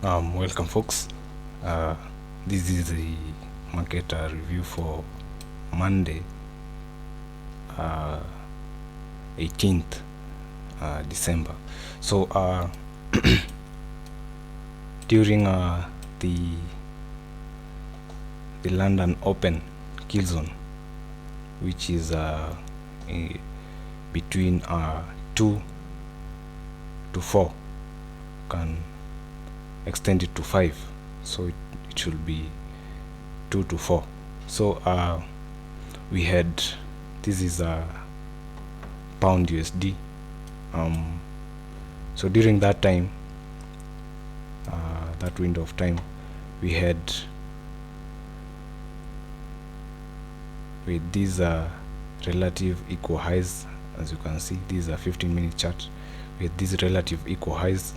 Welcome folks. This is the market review for Monday 18th December. So during the London Open Killzone, which is between 2 to 4, can extend it to 5, so it should be 2 to 4. So we had, this is a pound USD. So during that time, that window of time, we had with these relative equal highs. As you can see, these are 15-minute chart with these relative equal highs.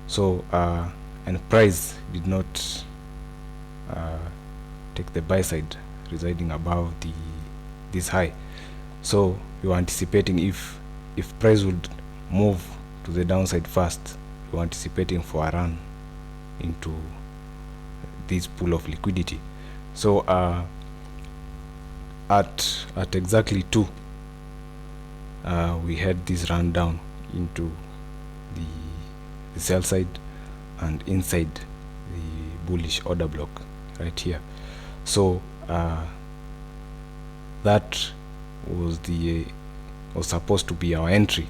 So and price did not take the buy side, residing above this high. So we were anticipating if price would move to the downside first, we were anticipating for a run into this pool of liquidity. So at exactly 2, we had this run down into the sell side and inside the bullish order block right here. So that was supposed to be our entry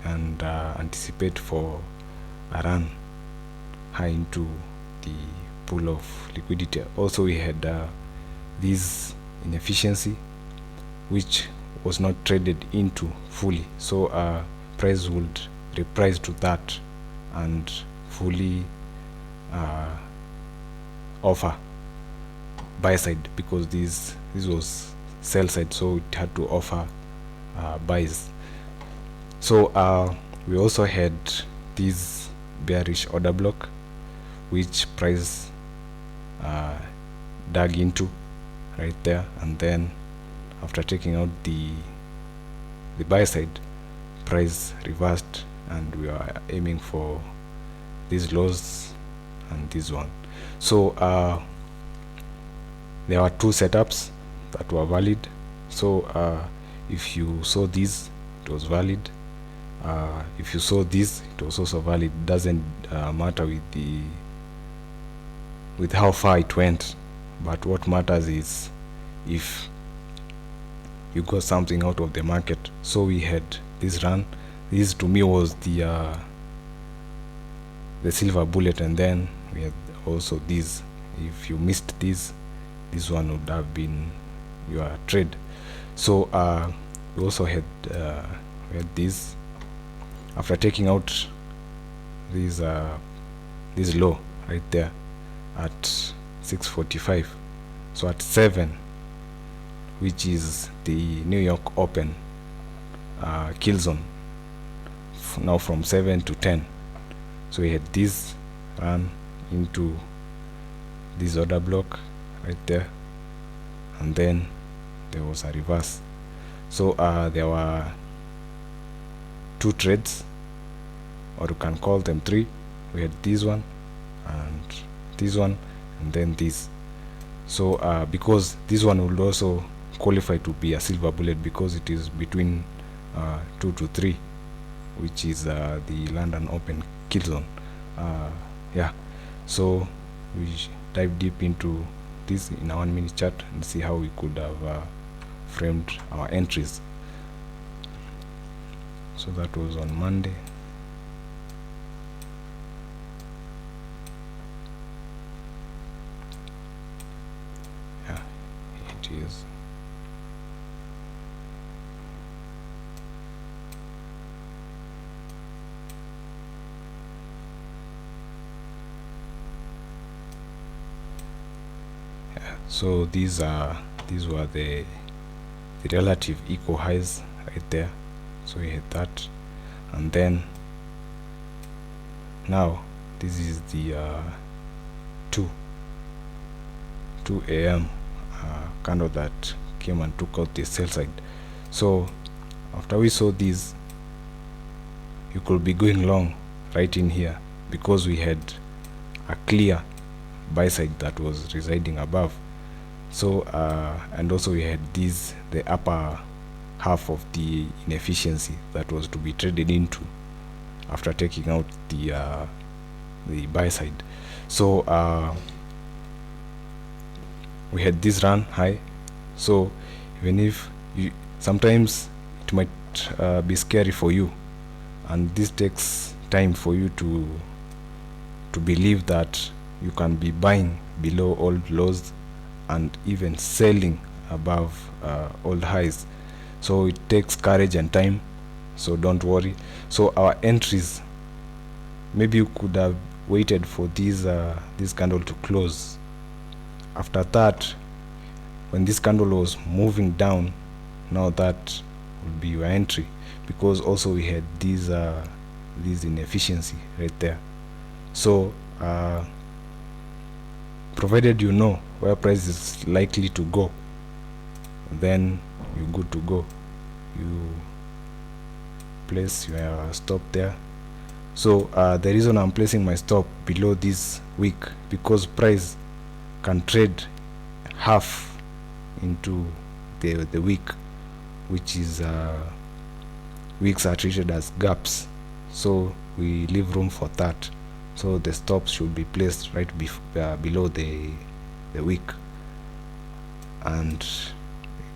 and anticipate for a run high into the pool of liquidity. Also we had this inefficiency which was not traded into fully, so price would reprice to that and fully offer buy side, because this was sell side, so it had to offer buys. So we also had this bearish order block which price dug into right there, and then after taking out the buy side, price reversed and we are aiming for these lows and this one. So there were 2 setups that were valid. So if you saw this, it was valid. If you saw this, it was also valid. It doesn't matter with how far it went, but what matters is if you got something out of the market. So we had this run. This to me was the silver bullet, and then we had also this. If you missed this one would have been your trade. So we also had this. After taking out this low right there at 6:45, so at 7, which is the New York Open Killzone, now from 7 to 10. So we had this run into this order block right there, and then there was a reverse. So there were 2 trades, or you can call them 3. We had this one and this one and then this. So because this one would also qualify to be a silver bullet because it is between 2 to 3, which is the London Open Killzone. Yeah, so we dive deep into this in a 1-minute chart and see how we could have framed our entries. So that was on Monday. Yeah, it is. Yeah, so these were the relative equal highs right there. So we had that, and then now this is the 2 a.m. candle that came and took out the sell side. So after we saw this, you could be going long right in here because we had a clear buy side that was residing above. So and also we had the upper half of the inefficiency that was to be traded into after taking out the buy side. So we had this run high. So even if sometimes it might be scary for you, and this takes time for you to believe that you can be buying below old lows and even selling above old highs. So it takes courage and time, so don't worry. So our entries, maybe you could have waited for this candle to close. After that, when this candle was moving down, now that would be your entry, because also we had this inefficiency right there. So provided you know where price is likely to go, then you're good to go. You place your stop there. So the reason I'm placing my stop below this wick, because price can trade half into the wick, which is wicks are treated as gaps, so we leave room for that. So the stops should be placed right below the wick, and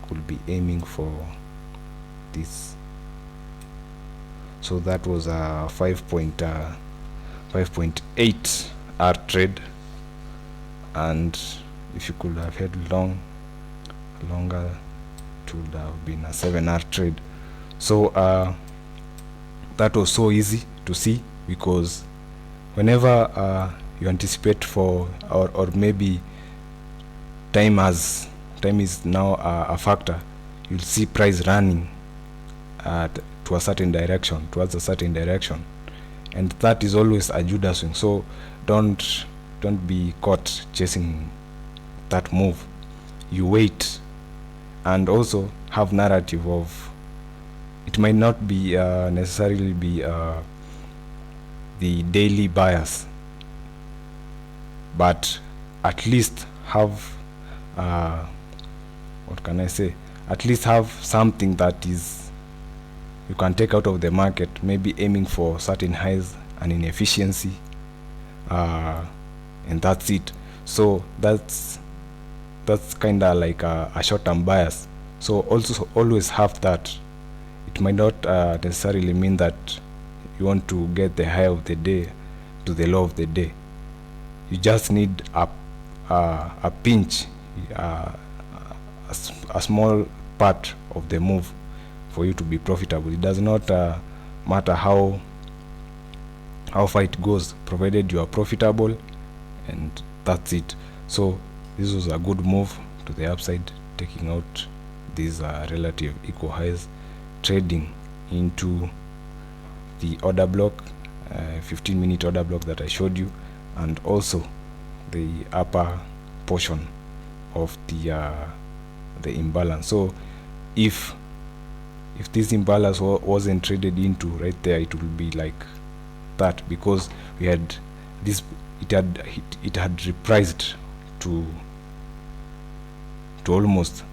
could be aiming for this. So that was a 5.8 R trade, and if you could have had longer, it would have been a 7R trade. So that was so easy to see, because whenever you anticipate for, or maybe time is now a factor, you'll see price running to a certain direction, towards a certain direction, and that is always a Judas swing. So don't be caught chasing that move. You wait, and also have narrative of, it might not be necessarily be the daily bias, but at least have what can I say, at least have something that is you can take out of the market, maybe aiming for certain highs and inefficiency, and that's it. So that's kind of like a short-term bias. So also always have that. It might not necessarily mean that you want to get the high of the day to the low of the day. You just need a pinch, a small part of the move for you to be profitable. It does not matter how far it goes, provided you are profitable, and that's it. So this was a good move to the upside, taking out these relative equal highs, trading into the order block, 15-minute order block that I showed you, and also the upper portion of the imbalance. So if this imbalance wasn't traded into right there, it would be like that, because we had this, it had repriced to almost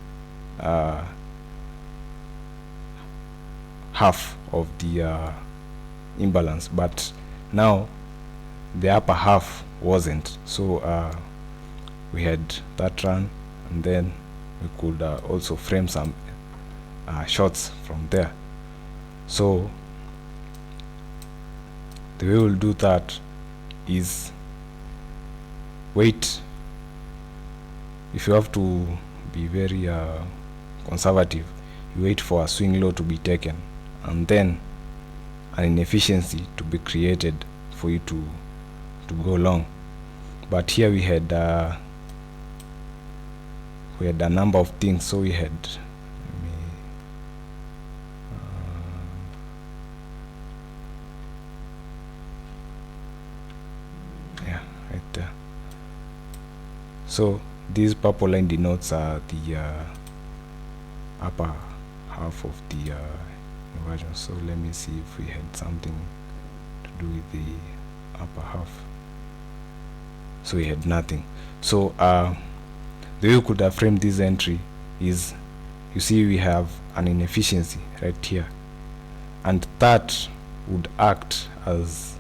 half of the imbalance, but now the upper half wasn't. So we had that run, and then we could also frame some shots from there. So the way we'll do that is wait. If you have to be very conservative, you wait for a swing low to be taken, and then an inefficiency to be created for you to go long. But here we had a number of things. So we had right there. So this purple line denotes the upper half of the inversion. So let me see if we had something to do with the upper half. so we had nothing. So the way we could have framed this entry is, you see we have an inefficiency right here, and that would act as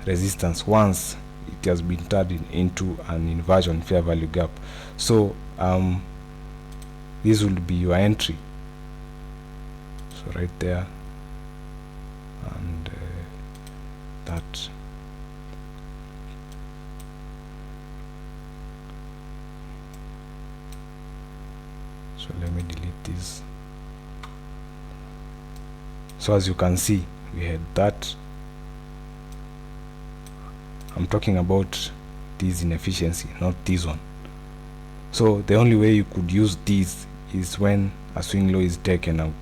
resistance once it has been turned into an inversion fair value gap. So this will be your entry, so right there, and that. So let me delete this. So as you can see, we had that. I'm talking about this inefficiency, not this one. So the only way you could use this is when a swing low is taken out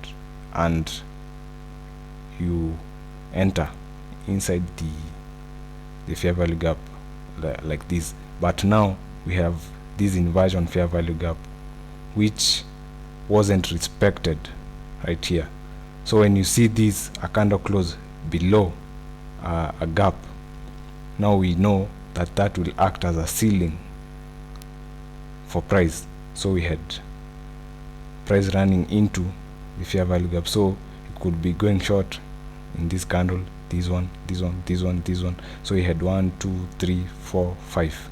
and you enter inside the fair value gap like this. But now we have this inversion fair value gap which wasn't respected right here. So when you see this, a candle close below a gap, now we know that that will act as a ceiling for price. So we had price running into the fair value gap, so it could be going short in this candle, this one, this one, this one, this one. So we had 1, 2, 3, 4, 5.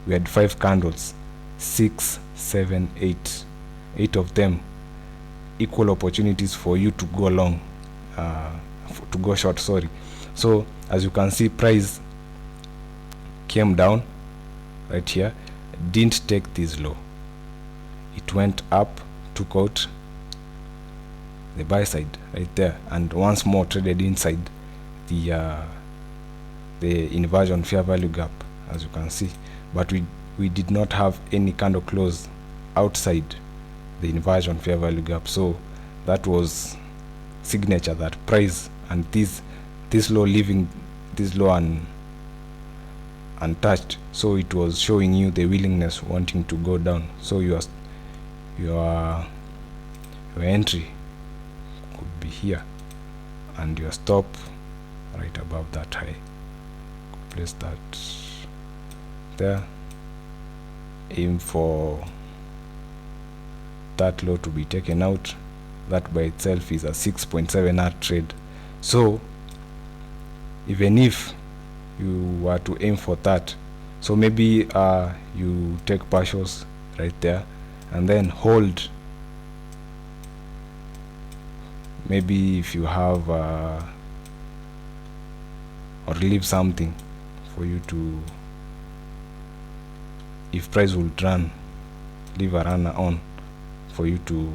We had 5 candles, 6, 7, 8. 8 of them equal opportunities for you to go long, to go short, sorry. So as you can see, price came down right here, didn't take this low, it went up, took out the buy side right there, and once more traded inside the inversion fair value gap, as you can see. But we did not have any candle close outside the inversion fair value gap, so that was signature that price and this low, leaving this low untouched, so it was showing you the willingness wanting to go down. So your entry could be here and your stop right above that high. Place that there, aim for that low to be taken out. That by itself is a 6.7 hour trade. So even if you were to aim for that, so maybe you take partials right there and then hold. Maybe if you have or leave something for you to, if price will run, leave a runner on for you to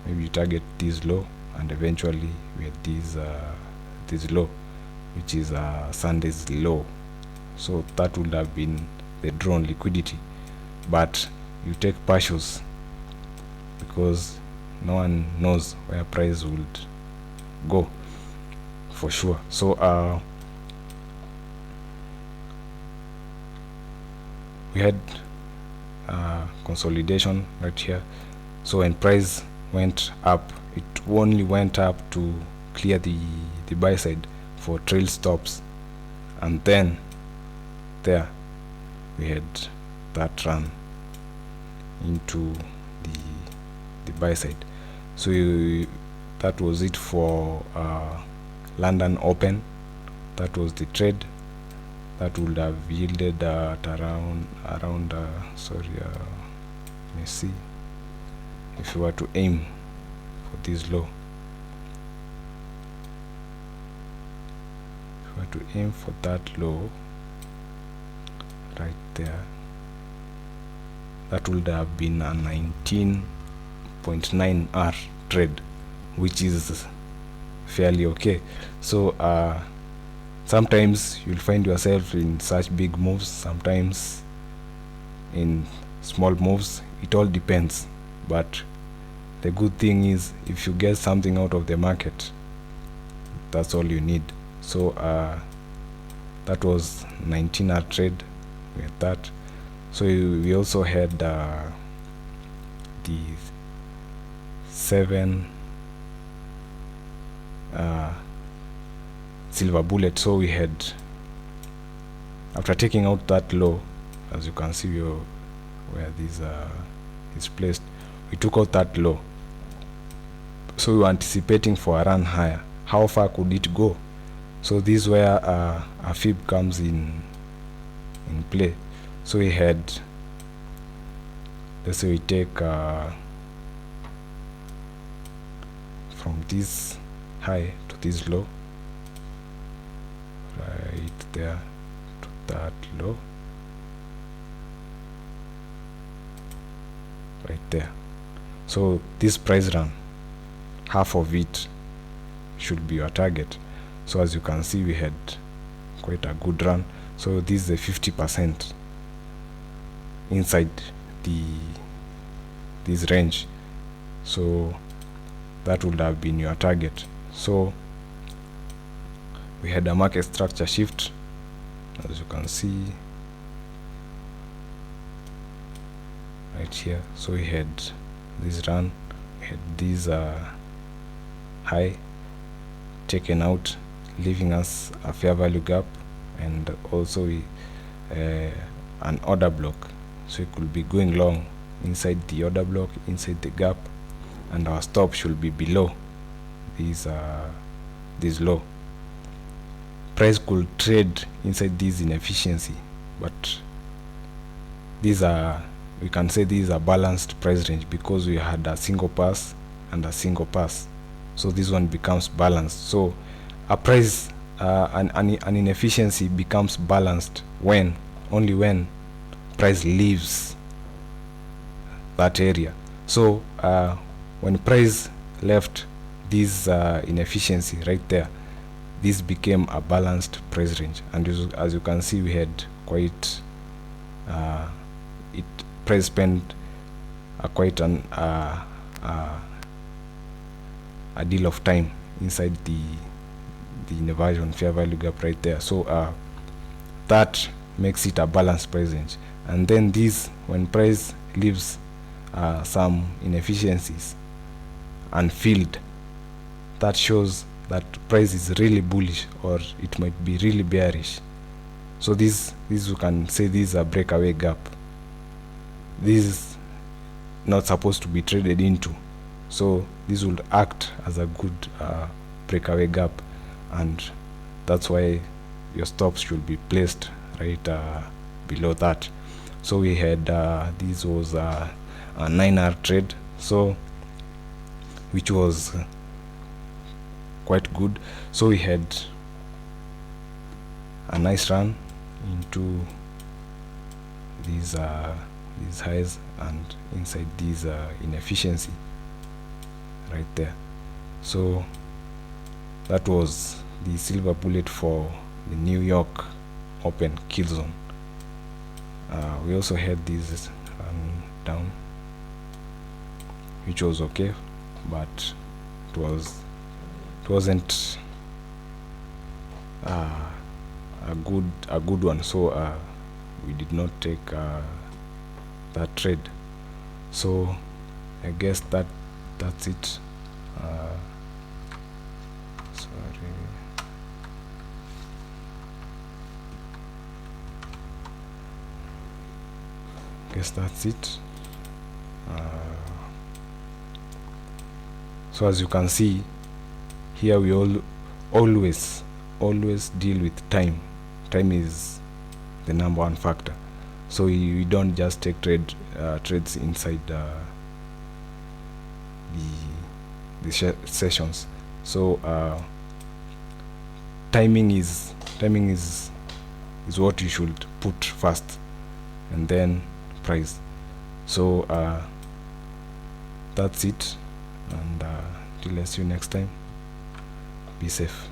maybe target this low, and eventually we had this low, which is Sunday's low. So that would have been the drawn liquidity, but you take partials because no one knows where price would go for sure. So we had consolidation right here. So when price went up, it only went up to clear the buy side for trail stops, and then there we had that run into the buy side. So that was it for London Open. That was the trade. That would have yielded at around sorry, let me see, if you were to aim for this low, if you were to aim for that low right there, that would have been a 19.9 hour trade, which is fairly okay. So sometimes you'll find yourself in such big moves, sometimes in small moves. It all depends, but the good thing is if you get something out of the market, that's all you need. So that was 19-hour trade with that. So we also had the 7 silver bullet. So we had, after taking out that low, as you can see where this is placed, we took out that low, so we were anticipating for a run higher. How far could it go? So this is where a fib comes in play. So we had, let's say we take from this high to this low, right there to that low, right there. So this price run, half of it should be your target. So as you can see, we had quite a good run. So this is a 50% inside this range, so that would have been your target. So we had a market structure shift, as you can see right here. So we had this run, we had this high taken out, leaving us a fair value gap, and also an order block. So it could be going long inside the order block, inside the gap, and our stop should be below this low. Price could trade inside this inefficiency, but these are, we can say these are balanced price range, because we had a single pass and a single pass. So this one becomes balanced. So a price, an inefficiency becomes balanced only when price leaves that area. So when price left this inefficiency right there, this became a balanced price range. And as you can see, we had quite price spent quite a deal of time inside the inversion fair value gap right there. So that makes it a balanced price range. And then this, when price leaves some inefficiencies unfilled, that shows that price is really bullish, or it might be really bearish. So this you can say this is a breakaway gap. This is not supposed to be traded into, so this will act as a good breakaway gap, and that's why your stops should be placed right below that. So we had this was a 9-hour trade, so which was quite good. So we had a nice run into these highs and inside these inefficiency right there. So that was the silver bullet for the New York Open Killzone. We also had this down, which was okay, but it wasn't a good one. So we did not take that trade. So I guess that's it. Sorry. Guess that's it. So as you can see here, we always deal with time. Time is the number one factor. So we don't just take trades inside the sessions. So timing is what you should put first, and then price. So that's it, and till I see you next time, be safe.